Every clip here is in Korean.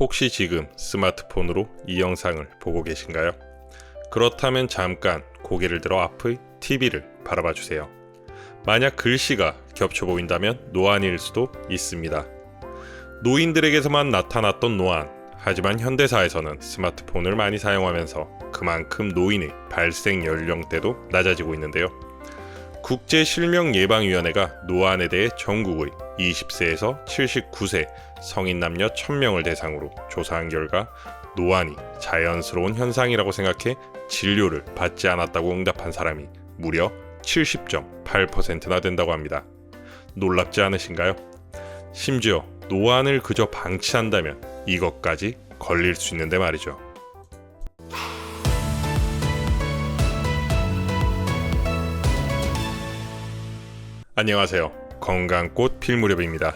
혹시 지금 스마트폰으로 이 영상을 보고 계신가요? 그렇다면 잠깐 고개를 들어 앞의 TV를 바라봐 주세요. 만약 글씨가 겹쳐 보인다면 노안일 수도 있습니다. 노인들에게서만 나타났던 노안, 하지만 현대사에서는 스마트폰을 많이 사용하면서 그만큼 노인의 발생 연령대도 낮아지고 있는데요. 국제실명예방위원회가 노안에 대해 전국의 20세에서 79세 성인 남녀 1000명을 대상으로 조사한 결과 노안이 자연스러운 현상이라고 생각해 진료를 받지 않았다고 응답한 사람이 무려 70.8%나 된다고 합니다. 놀랍지 않으신가요? 심지어 노안을 그저 방치한다면 이것까지 걸릴 수 있는데 말이죠. 안녕하세요. 건강꽃 필무렵입니다.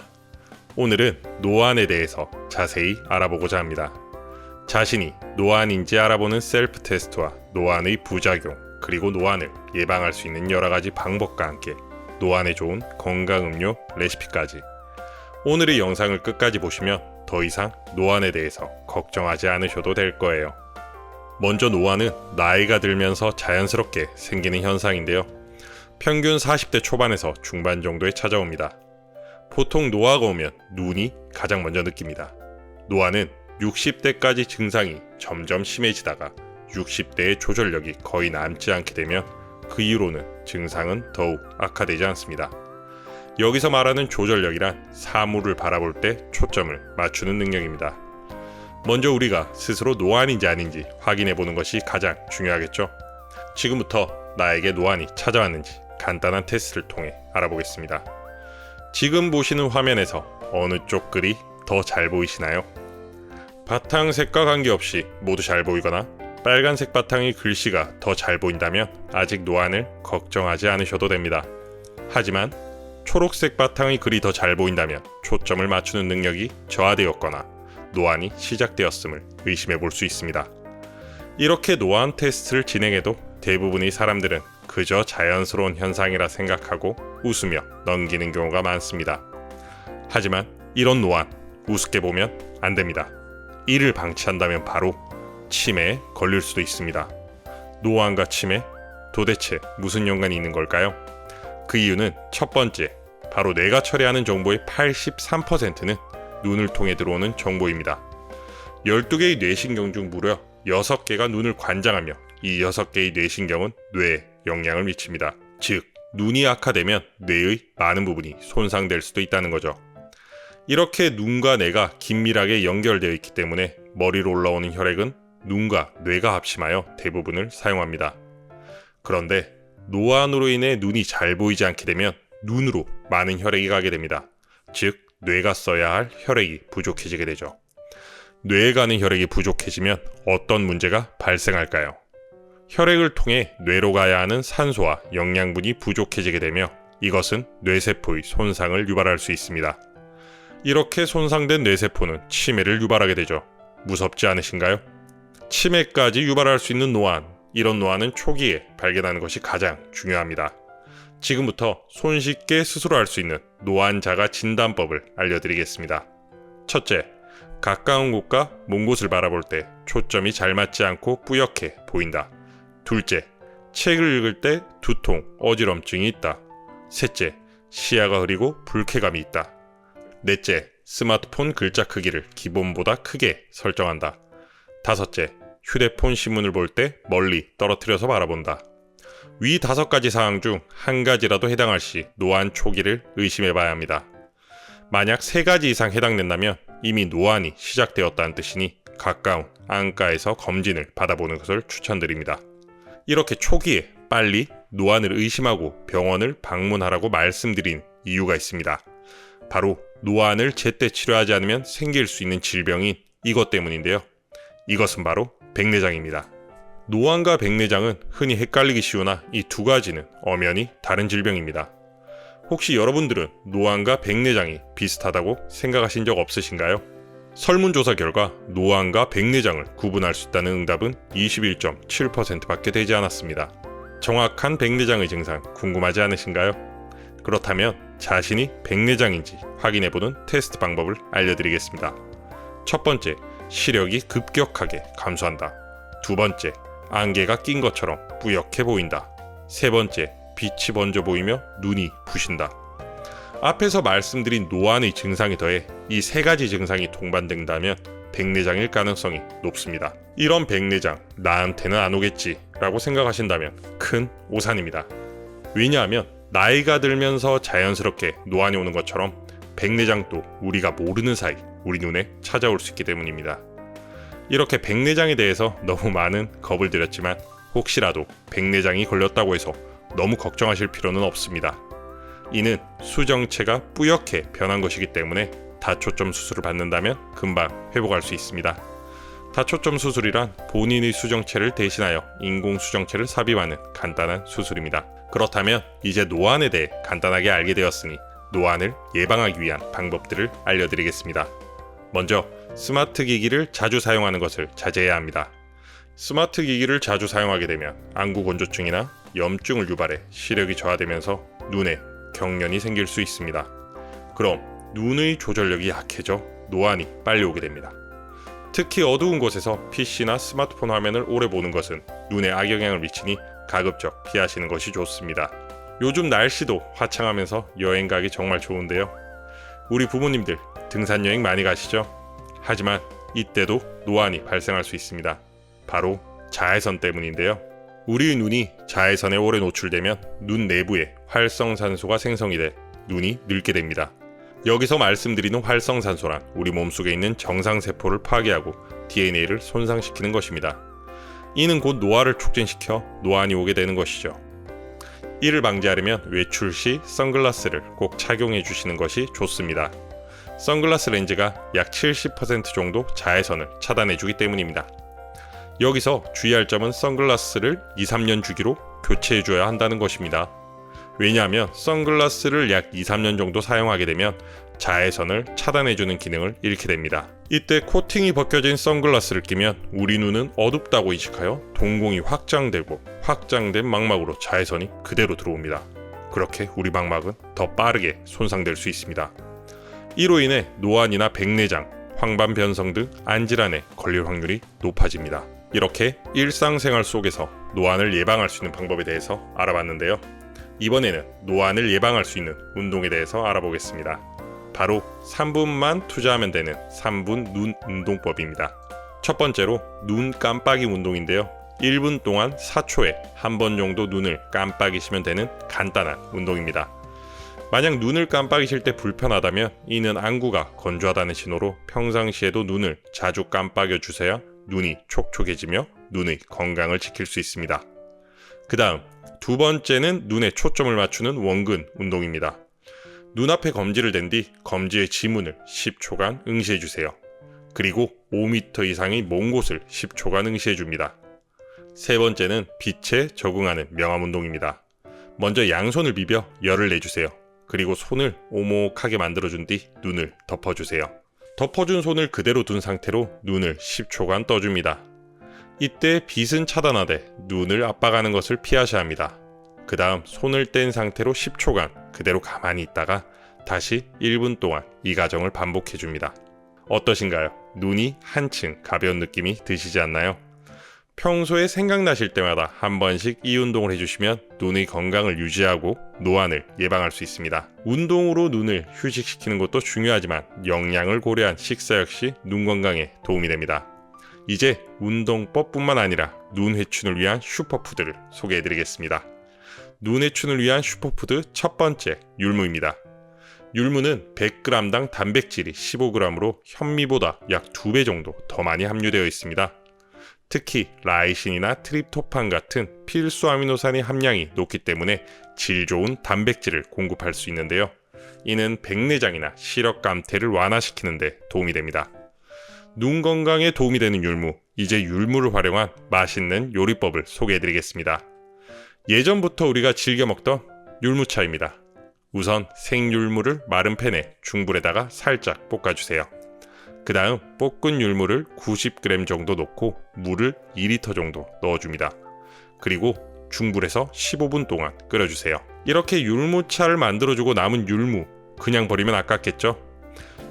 오늘은 노안에 대해서 자세히 알아보고자 합니다. 자신이 노안인지 알아보는 셀프 테스트와 노안의 부작용, 그리고 노안을 예방할 수 있는 여러 가지 방법과 함께 노안에 좋은 건강음료 레시피까지. 오늘의 영상을 끝까지 보시면 더 이상 노안에 대해서 걱정하지 않으셔도 될 거예요. 먼저 노안은 나이가 들면서 자연스럽게 생기는 현상인데요. 평균 40대 초반에서 중반 정도에 찾아옵니다. 보통 노화가 오면 눈이 가장 먼저 느낍니다. 노안은 60대까지 증상이 점점 심해지다가 60대의 조절력이 거의 남지 않게 되면 그 이후로는 증상은 더욱 악화되지 않습니다. 여기서 말하는 조절력이란 사물을 바라볼 때 초점을 맞추는 능력입니다. 먼저 우리가 스스로 노안인지 아닌지 확인해보는 것이 가장 중요하겠죠. 지금부터 나에게 노안이 찾아왔는지 간단한 테스트를 통해 알아보겠습니다. 지금 보시는 화면에서 어느 쪽 글이 더 잘 보이시나요? 바탕색과 관계없이 모두 잘 보이거나 빨간색 바탕의 글씨가 더 잘 보인다면 아직 노안을 걱정하지 않으셔도 됩니다. 하지만 초록색 바탕의 글이 더 잘 보인다면 초점을 맞추는 능력이 저하되었거나 노안이 시작되었음을 의심해 볼 수 있습니다. 이렇게 노안 테스트를 진행해도 대부분의 사람들은 그저 자연스러운 현상이라 생각하고 웃으며 넘기는 경우가 많습니다. 하지만 이런 노안, 우습게 보면 안 됩니다. 이를 방치한다면 바로 치매에 걸릴 수도 있습니다. 노안과 치매, 도대체 무슨 연관이 있는 걸까요? 그 이유는 첫 번째, 바로 뇌가 처리하는 정보의 83%는 눈을 통해 들어오는 정보입니다. 12개의 뇌신경 중 무려 6개가 눈을 관장하며 이 6개의 뇌신경은 뇌에 영향을 미칩니다. 즉, 눈이 악화되면 뇌의 많은 부분이 손상될 수도 있다는 거죠. 이렇게 눈과 뇌가 긴밀하게 연결되어 있기 때문에 머리로 올라오는 혈액은 눈과 뇌가 합심하여 대부분을 사용합니다. 그런데 노안으로 인해 눈이 잘 보이지 않게 되면 눈으로 많은 혈액이 가게 됩니다. 즉, 뇌가 써야 할 혈액이 부족해지게 되죠. 뇌에 가는 혈액이 부족해지면 어떤 문제가 발생할까요? 혈액을 통해 뇌로 가야 하는 산소와 영양분이 부족해지게 되며 이것은 뇌세포의 손상을 유발할 수 있습니다. 이렇게 손상된 뇌세포는 치매를 유발하게 되죠. 무섭지 않으신가요? 치매까지 유발할 수 있는 노안, 이런 노안은 초기에 발견하는 것이 가장 중요합니다. 지금부터 손쉽게 스스로 할 수 있는 노안 자가 진단법을 알려드리겠습니다. 첫째, 가까운 곳과 먼 곳을 바라볼 때 초점이 잘 맞지 않고 뿌옇게 보인다. 둘째, 책을 읽을 때 두통, 어지럼증이 있다. 셋째, 시야가 흐리고 불쾌감이 있다. 넷째, 스마트폰 글자 크기를 기본보다 크게 설정한다. 다섯째, 휴대폰 신문을 볼 때 멀리 떨어뜨려서 바라본다. 위 5가지 사항 중 한 가지라도 해당할 시 노안 초기를 의심해봐야 합니다. 만약 3가지 이상 해당된다면 이미 노안이 시작되었다는 뜻이니 가까운 안과에서 검진을 받아보는 것을 추천드립니다. 이렇게 초기에 빨리 노안을 의심하고 병원을 방문하라고 말씀드린 이유가 있습니다. 바로 노안을 제때 치료하지 않으면 생길 수 있는 질병인 이것 때문인데요. 이것은 바로 백내장입니다. 노안과 백내장은 흔히 헷갈리기 쉬우나 이 두 가지는 엄연히 다른 질병입니다. 혹시 여러분들은 노안과 백내장이 비슷하다고 생각하신 적 없으신가요? 설문조사 결과 노안과 백내장을 구분할 수 있다는 응답은 21.7%밖에 되지 않았습니다. 정확한 백내장의 증상 궁금하지 않으신가요? 그렇다면 자신이 백내장인지 확인해보는 테스트 방법을 알려드리겠습니다. 첫 번째, 시력이 급격하게 감소한다. 두 번째, 안개가 낀 것처럼 뿌옇게 보인다. 세 번째, 빛이 번져 보이며 눈이 부신다. 앞에서 말씀드린 노안의 증상에 더해 이 세 가지 증상이 동반된다면 백내장일 가능성이 높습니다. 이런 백내장 나한테는 안 오겠지 라고 생각하신다면 큰 오산입니다. 왜냐하면 나이가 들면서 자연스럽게 노안이 오는 것처럼 백내장도 우리가 모르는 사이 우리 눈에 찾아올 수 있기 때문입니다. 이렇게 백내장에 대해서 너무 많은 겁을 드렸지만 혹시라도 백내장이 걸렸다고 해서 너무 걱정하실 필요는 없습니다. 이는 수정체가 뿌옇게 변한 것이기 때문에 다초점 수술을 받는다면 금방 회복할 수 있습니다. 다초점 수술이란 본인의 수정체를 대신하여 인공 수정체를 삽입하는 간단한 수술입니다. 그렇다면 이제 노안에 대해 간단하게 알게 되었으니 노안을 예방하기 위한 방법들을 알려드리겠습니다. 먼저 스마트 기기를 자주 사용하는 것을 자제해야 합니다. 스마트 기기를 자주 사용하게 되면 안구 건조증이나 염증을 유발해 시력이 저하되면서 눈에 경련이 생길 수 있습니다. 그럼 눈의 조절력이 약해져 노안이 빨리 오게 됩니다. 특히 어두운 곳에서 PC나 스마트폰 화면을 오래 보는 것은 눈에 악영향을 미치니 가급적 피하시는 것이 좋습니다. 요즘 날씨도 화창하면서 여행 가기 정말 좋은데요. 우리 부모님들 등산 여행 많이 가시죠? 하지만 이때도 노안이 발생할 수 있습니다. 바로 자외선 때문인데요. 우리의 눈이 자외선에 오래 노출되면 눈 내부에 활성산소가 생성이 돼 눈이 늙게 됩니다. 여기서 말씀드리는 활성산소란 우리 몸속에 있는 정상세포를 파괴하고 DNA를 손상시키는 것입니다. 이는 곧 노화를 촉진시켜 노안이 오게 되는 것이죠. 이를 방지하려면 외출 시 선글라스를 꼭 착용해 주시는 것이 좋습니다. 선글라스 렌즈가 약 70% 정도 자외선을 차단해 주기 때문입니다. 여기서 주의할 점은 선글라스를 2-3년 주기로 교체해 줘야 한다는 것입니다. 왜냐하면 선글라스를 약 2-3년 정도 사용하게 되면 자외선을 차단해주는 기능을 잃게 됩니다. 이때 코팅이 벗겨진 선글라스를 끼면 우리 눈은 어둡다고 인식하여 동공이 확장되고 확장된 망막으로 자외선이 그대로 들어옵니다. 그렇게 우리 망막은 더 빠르게 손상될 수 있습니다. 이로 인해 노안이나 백내장, 황반변성 등 안질환에 걸릴 확률이 높아집니다. 이렇게 일상생활 속에서 노안을 예방할 수 있는 방법에 대해서 알아봤는데요. 이번에는 노안을 예방할 수 있는 운동에 대해서 알아보겠습니다. 바로 3분만 투자하면 되는 3분 눈 운동법입니다. 첫 번째로 눈 깜빡이 운동인데요. 1분 동안 4초에 한 번 정도 눈을 깜빡이시면 되는 간단한 운동입니다. 만약 눈을 깜빡이실 때 불편하다면 이는 안구가 건조하다는 신호로 평상시에도 눈을 자주 깜빡여 주셔야 눈이 촉촉해지며 눈의 건강을 지킬 수 있습니다. 그 다음 두 번째는 눈에 초점을 맞추는 원근 운동입니다. 눈앞에 검지를 댄 뒤 검지의 지문을 10초간 응시해주세요. 그리고 5m 이상의 먼 곳을 10초간 응시해줍니다. 세 번째는 빛에 적응하는 명암 운동입니다. 먼저 양손을 비벼 열을 내주세요. 그리고 손을 오목하게 만들어준 뒤 눈을 덮어주세요. 덮어준 손을 그대로 둔 상태로 눈을 10초간 떠줍니다. 이때 빛은 차단하되 눈을 압박하는 것을 피하셔야 합니다. 그 다음 손을 뗀 상태로 10초간 그대로 가만히 있다가 다시 1분 동안 이 과정을 반복해줍니다. 어떠신가요? 눈이 한층 가벼운 느낌이 드시지 않나요? 평소에 생각나실 때마다 한 번씩 이 운동을 해주시면 눈의 건강을 유지하고 노안을 예방할 수 있습니다. 운동으로 눈을 휴식시키는 것도 중요하지만 영양을 고려한 식사 역시 눈 건강에 도움이 됩니다. 이제 운동법뿐만 아니라 눈 회춘을 위한 슈퍼푸드를 소개해드리겠습니다. 눈 회춘을 위한 슈퍼푸드 첫 번째, 율무입니다. 율무는 100g당 단백질이 15g으로 현미보다 약 2배 정도 더 많이 함유되어 있습니다. 특히 라이신이나 트립토판 같은 필수 아미노산의 함량이 높기 때문에 질 좋은 단백질을 공급할 수 있는데요. 이는 백내장이나 시력 감퇴를 완화시키는 데 도움이 됩니다. 눈 건강에 도움이 되는 율무, 이제 율무를 활용한 맛있는 요리법을 소개해드리겠습니다. 예전부터 우리가 즐겨 먹던 율무차입니다. 우선 생율무를 마른 팬에 중불에다가 살짝 볶아주세요. 그 다음 볶은 율무를 90g 정도 넣고 물을 2리터 정도 넣어줍니다. 그리고 중불에서 15분 동안 끓여주세요. 이렇게 율무차를 만들어주고 남은 율무, 그냥 버리면 아깝겠죠?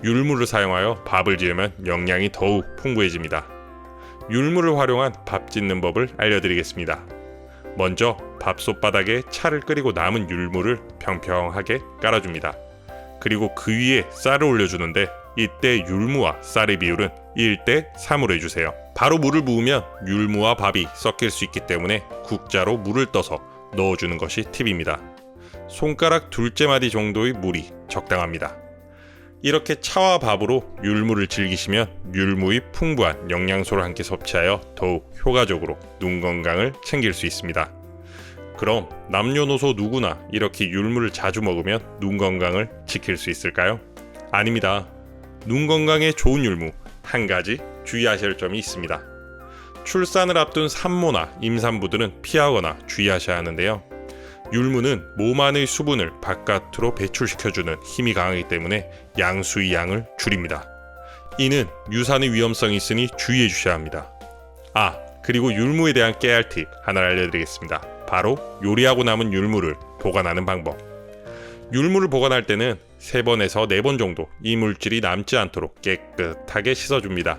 율무를 사용하여 밥을 지으면 영양이 더욱 풍부해집니다. 율무를 활용한 밥 짓는 법을 알려드리겠습니다. 먼저 밥솥 바닥에 차를 끓이고 남은 율무를 평평하게 깔아줍니다. 그리고 그 위에 쌀을 올려주는데 이때 율무와 쌀의 비율은 1대 3으로 해주세요. 바로 물을 부으면 율무와 밥이 섞일 수 있기 때문에 국자로 물을 떠서 넣어주는 것이 팁입니다. 손가락 둘째 마디 정도의 물이 적당합니다. 이렇게 차와 밥으로 율무를 즐기시면 율무의 풍부한 영양소를 함께 섭취하여 더욱 효과적으로 눈 건강을 챙길 수 있습니다. 그럼 남녀노소 누구나 이렇게 율무를 자주 먹으면 눈 건강을 지킬 수 있을까요? 아닙니다. 눈 건강에 좋은 율무, 한 가지 주의하셔야 할 점이 있습니다. 출산을 앞둔 산모나 임산부들은 피하거나 주의하셔야 하는데요. 율무는 몸 안의 수분을 바깥으로 배출시켜주는 힘이 강하기 때문에 양수의 양을 줄입니다. 이는 유산의 위험성이 있으니 주의해 주셔야 합니다. 그리고 율무에 대한 깨알 팁 하나를 알려드리겠습니다. 바로 요리하고 남은 율무를 보관하는 방법. 율무를 보관할 때는 3번에서 4번 정도 이물질이 남지 않도록 깨끗하게 씻어줍니다.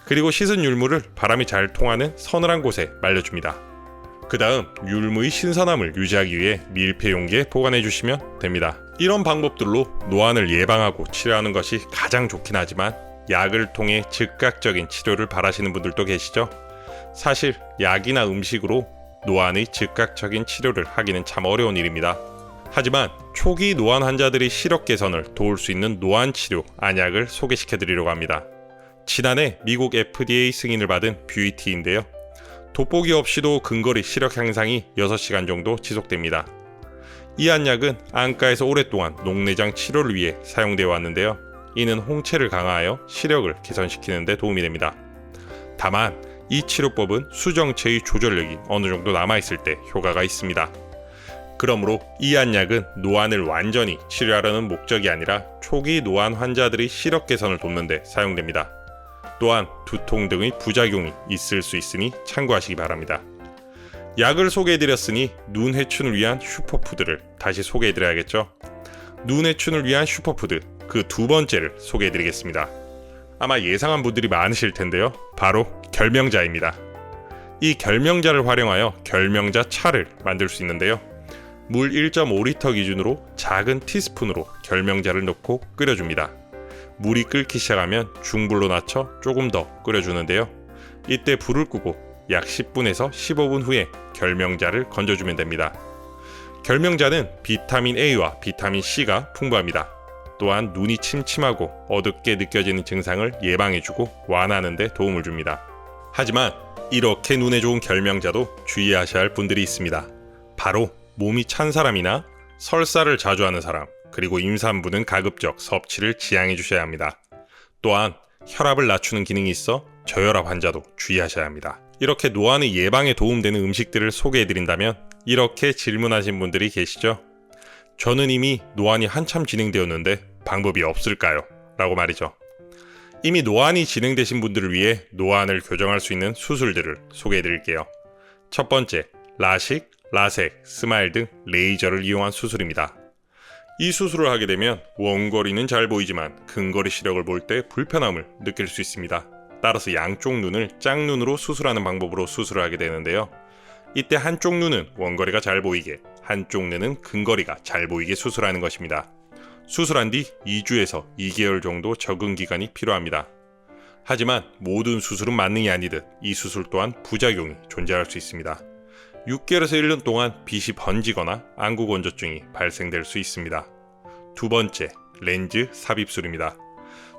그리고 씻은 율무를 바람이 잘 통하는 서늘한 곳에 말려줍니다. 그 다음 율무의 신선함을 유지하기 위해 밀폐 용기에 보관해 주시면 됩니다. 이런 방법들로 노안을 예방하고 치료하는 것이 가장 좋긴 하지만 약을 통해 즉각적인 치료를 바라시는 분들도 계시죠? 사실 약이나 음식으로 노안의 즉각적인 치료를 하기는 참 어려운 일입니다. 하지만 초기 노안 환자들의 시력 개선을 도울 수 있는 노안 치료 안약을 소개시켜 드리려고 합니다. 지난해 미국 FDA 승인을 받은 뷰이티인데요. 돋보기 없이도 근거리 시력 향상이 6시간 정도 지속됩니다. 이 안약은 안과에서 오랫동안 녹내장 치료를 위해 사용되어 왔는데요. 이는 홍채를 강화하여 시력을 개선시키는 데 도움이 됩니다. 다만 이 치료법은 수정체의 조절력이 어느 정도 남아있을 때 효과가 있습니다. 그러므로 이 안약은 노안을 완전히 치료하려는 목적이 아니라 초기 노안 환자들의 시력 개선을 돕는 데 사용됩니다. 또한 두통 등의 부작용이 있을 수 있으니 참고하시기 바랍니다. 약을 소개해드렸으니 눈 회춘을 위한 슈퍼푸드를 다시 소개해드려야겠죠. 눈 회춘을 위한 슈퍼푸드 그 두 번째를 소개해드리겠습니다. 아마 예상한 분들이 많으실 텐데요. 바로 결명자입니다. 이 결명자를 활용하여 결명자 차를 만들 수 있는데요. 물 1.5리터 기준으로 작은 티스푼으로 결명자를 넣고 끓여줍니다. 물이 끓기 시작하면 중불로 낮춰 조금 더 끓여주는데요. 이때 불을 끄고 약 10분에서 15분 후에 결명자를 건져주면 됩니다. 결명자는 비타민 A와 비타민 C가 풍부합니다. 또한 눈이 침침하고 어둡게 느껴지는 증상을 예방해주고 완화하는 데 도움을 줍니다. 하지만 이렇게 눈에 좋은 결명자도 주의하셔야 할 분들이 있습니다. 바로 몸이 찬 사람이나 설사를 자주 하는 사람, 그리고 임산부는 가급적 섭취를 지양해 주셔야 합니다. 또한 혈압을 낮추는 기능이 있어 저혈압 환자도 주의하셔야 합니다. 이렇게 노안의 예방에 도움되는 음식들을 소개해 드린다면 이렇게 질문하신 분들이 계시죠? 저는 이미 노안이 한참 진행되었는데 방법이 없을까요? 라고 말이죠. 이미 노안이 진행되신 분들을 위해 노안을 교정할 수 있는 수술들을 소개해 드릴게요. 첫 번째, 라식, 라섹, 스마일 등 레이저를 이용한 수술입니다. 이 수술을 하게 되면 원거리는 잘 보이지만 근거리 시력을 볼 때 불편함을 느낄 수 있습니다. 따라서 양쪽 눈을 짝눈으로 수술하는 방법으로 수술을 하게 되는데요. 이때 한쪽 눈은 원거리가 잘 보이게, 한쪽 눈은 근거리가 잘 보이게 수술하는 것입니다. 수술한 뒤 2주에서 2개월 정도 적응 기간이 필요합니다. 하지만 모든 수술은 만능이 아니듯 이 수술 또한 부작용이 존재할 수 있습니다. 6개월에서 1년 동안 빛이 번지거나 안구 건조증이 발생될 수 있습니다. 두 번째, 렌즈 삽입술입니다.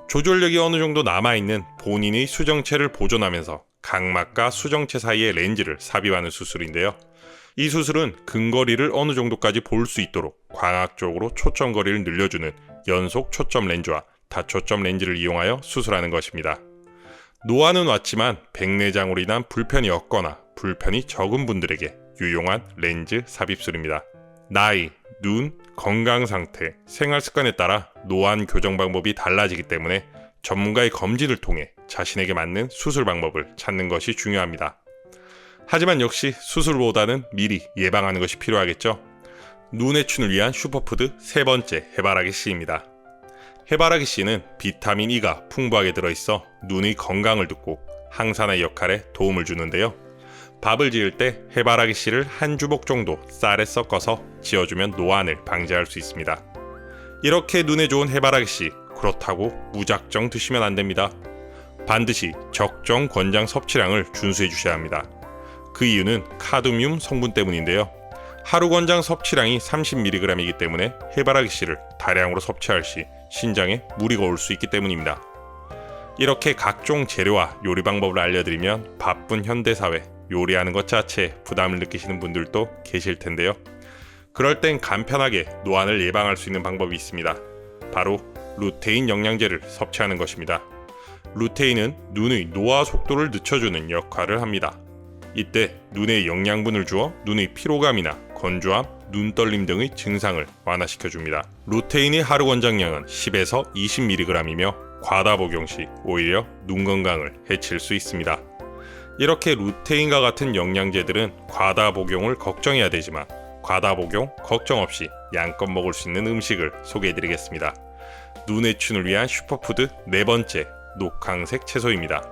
조절력이 어느 정도 남아있는 본인의 수정체를 보존하면서 각막과 수정체 사이에 렌즈를 삽입하는 수술인데요. 이 수술은 근거리를 어느 정도까지 볼 수 있도록 광학적으로 초점거리를 늘려주는 연속 초점 렌즈와 다초점 렌즈를 이용하여 수술하는 것입니다. 노안은 왔지만 백내장으로 인한 불편이 없거나 불편이 적은 분들에게 유용한 렌즈 삽입술입니다. 나이, 눈, 건강 상태, 생활 습관에 따라 노안 교정 방법이 달라지기 때문에 전문가의 검진을 통해 자신에게 맞는 수술 방법을 찾는 것이 중요합니다. 하지만 역시 수술보다는 미리 예방하는 것이 필요하겠죠. 눈 회춘을 위한 슈퍼푸드 세 번째, 해바라기 씨입니다. 해바라기 씨는 비타민 E가 풍부하게 들어있어 눈의 건강을 돕고 항산화 역할에 도움을 주는데요. 밥을 지을 때 해바라기 씨를 한 주먹 정도 쌀에 섞어서 지어주면 노안을 방지할 수 있습니다. 이렇게 눈에 좋은 해바라기 씨, 그렇다고 무작정 드시면 안 됩니다. 반드시 적정 권장 섭취량을 준수해 주셔야 합니다. 그 이유는 카드뮴 성분 때문인데요. 하루 권장 섭취량이 30mg이기 때문에 해바라기 씨를 다량으로 섭취할 시 신장에 무리가 올 수 있기 때문입니다. 이렇게 각종 재료와 요리 방법을 알려드리면 바쁜 현대사회, 요리하는 것 자체에 부담을 느끼시는 분들도 계실 텐데요. 그럴 땐 간편하게 노안을 예방할 수 있는 방법이 있습니다. 바로 루테인 영양제를 섭취하는 것입니다. 루테인은 눈의 노화 속도를 늦춰주는 역할을 합니다. 이때 눈에 영양분을 주어 눈의 피로감이나 건조함, 눈떨림 등의 증상을 완화시켜줍니다. 루테인의 하루 권장량은 10에서 20mg이며 과다 복용 시 오히려 눈 건강을 해칠 수 있습니다. 이렇게 루테인과 같은 영양제들은 과다 복용을 걱정해야 되지만 과다 복용 걱정 없이 양껏 먹을 수 있는 음식을 소개해드리겠습니다. 눈의 춘을 위한 슈퍼푸드 네 번째, 녹황색 채소입니다.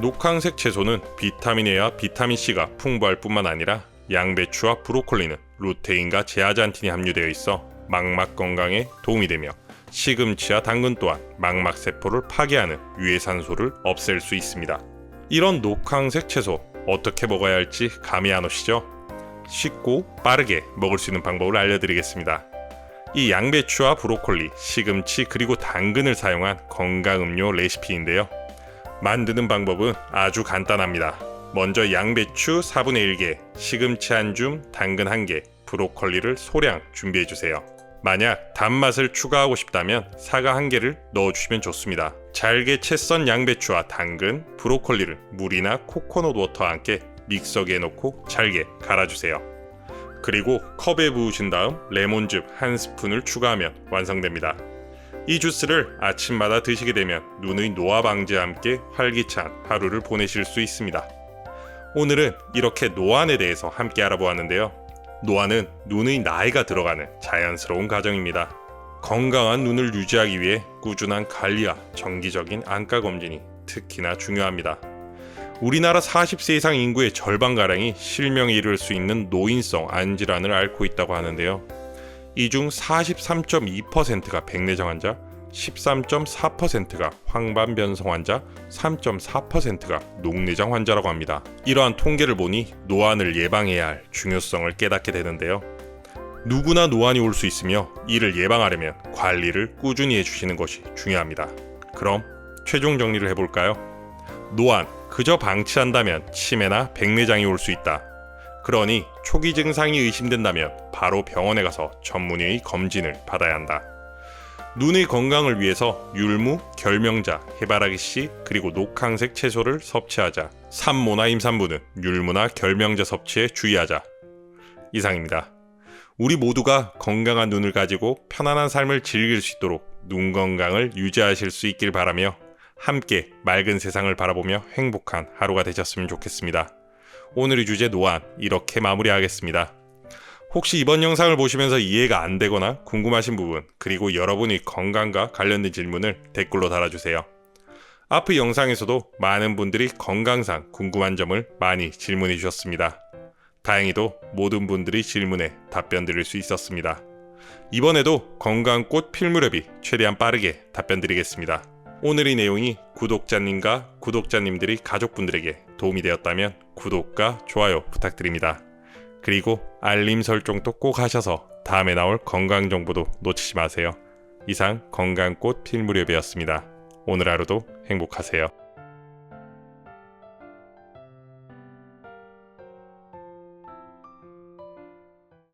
녹황색 채소는 비타민 A와 비타민 C가 풍부할 뿐만 아니라 양배추와 브로콜리는 루테인과 제아잔틴이 함유되어 있어 망막 건강에 도움이 되며 시금치와 당근 또한 망막 세포를 파괴하는 유해산소를 없앨 수 있습니다. 이런 녹황색 채소 어떻게 먹어야 할지 감이 안 오시죠? 쉽고 빠르게 먹을 수 있는 방법을 알려드리겠습니다. 이 양배추와 브로콜리, 시금치 그리고 당근을 사용한 건강음료 레시피인데요. 만드는 방법은 아주 간단합니다. 먼저 양배추 4분의 1개, 시금치 1줌, 당근 1개, 브로콜리를 소량 준비해주세요. 만약 단맛을 추가하고 싶다면 사과 1개를 넣어주시면 좋습니다. 잘게 채 썬 양배추와 당근, 브로콜리를 물이나 코코넛 워터와 함께 믹서기에 넣고 잘게 갈아주세요. 그리고 컵에 부으신 다음 레몬즙 1스푼을 추가하면 완성됩니다. 이 주스를 아침마다 드시게 되면 눈의 노화 방지와 함께 활기찬 하루를 보내실 수 있습니다. 오늘은 이렇게 노안에 대해서 함께 알아보았는데요. 노안은 눈의 나이가 들어가는 자연스러운 과정입니다. 건강한 눈을 유지하기 위해 꾸준한 관리와 정기적인 안과 검진이 특히나 중요합니다. 우리나라 40세 이상 인구의 절반가량이 실명에 이를 수 있는 노인성 안질환을 앓고 있다고 하는데요. 이 중 43.2%가 백내장 환자, 13.4%가 황반변성 환자, 3.4%가 녹내장 환자라고 합니다. 이러한 통계를 보니 노안을 예방해야 할 중요성을 깨닫게 되는데요. 누구나 노안이 올 수 있으며 이를 예방하려면 관리를 꾸준히 해주시는 것이 중요합니다. 그럼 최종 정리를 해볼까요? 노안, 그저 방치한다면 치매나 백내장이 올 수 있다. 그러니 초기 증상이 의심된다면 바로 병원에 가서 전문의의 검진을 받아야 한다. 눈의 건강을 위해서 율무, 결명자, 해바라기씨 그리고 녹황색 채소를 섭취하자. 산모나 임산부는 율무나 결명자 섭취에 주의하자. 이상입니다. 우리 모두가 건강한 눈을 가지고 편안한 삶을 즐길 수 있도록 눈 건강을 유지하실 수 있길 바라며 함께 맑은 세상을 바라보며 행복한 하루가 되셨으면 좋겠습니다. 오늘의 주제 노안 이렇게 마무리하겠습니다. 혹시 이번 영상을 보시면서 이해가 안 되거나 궁금하신 부분 그리고 여러분이 건강과 관련된 질문을 댓글로 달아주세요. 앞의 영상에서도 많은 분들이 건강상 궁금한 점을 많이 질문해 주셨습니다. 다행히도 모든 분들이 질문에 답변 드릴 수 있었습니다. 이번에도 건강꽃 필무렵이 최대한 빠르게 답변 드리겠습니다. 오늘의 내용이 구독자님과 구독자님들이 가족분들에게 도움이 되었다면 구독과 좋아요 부탁드립니다. 그리고 알림 설정도 꼭 하셔서 다음에 나올 건강 정보도 놓치지 마세요. 이상 건강꽃 필무렵이었습니다. 오늘 하루도 행복하세요.